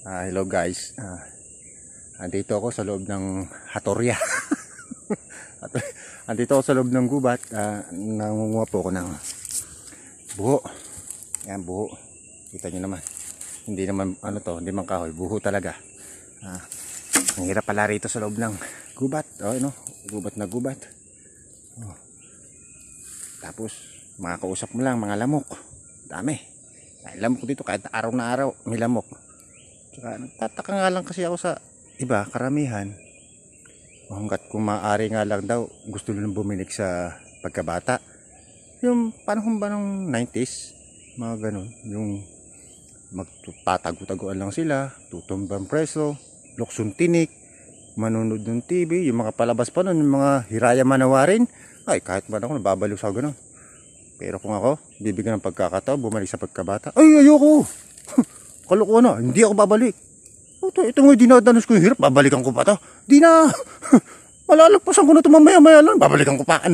Hello guys. Andito ako sa loob ng Hatorya. Andito ako sa loob ng gubat. Nangunguha po ako ng buho. Yan, buho. Kita nyo naman. Hindi naman hindi man kahoy. Buho talaga. Ang hirap pala rito sa loob ng gubat. Gubat na gubat. Tapos makakausap mo lang mga lamok. Dami. Lamok dito kahit araw na araw may lamok. Tsaka nagtataka nga lang kasi ako sa iba, karamihan. Hanggat kung maaari nga lang daw, gusto nilang bumalik sa pagkabata. Yung panahon ba ng 90s, mga ganun. Yung magpatago-taguan lang sila, tutumbang preso, luksong tinik, manunod ng TV, yung mga palabas pa nun, yung mga Hiraya Manawarin. Ay, kahit ba ako, nababaliw sa ganun. Pero kung ako, bibigyan ng pagkakataon, bumalik sa pagkabata. Ay, ayoko! Kalukuhan na, hindi ako babalik. Ito nga dinadanas ko yung hirap, babalikan ko pa to. Di na! Malalagpasan ko na ito mamaya-maya lang, babalikan ko pa.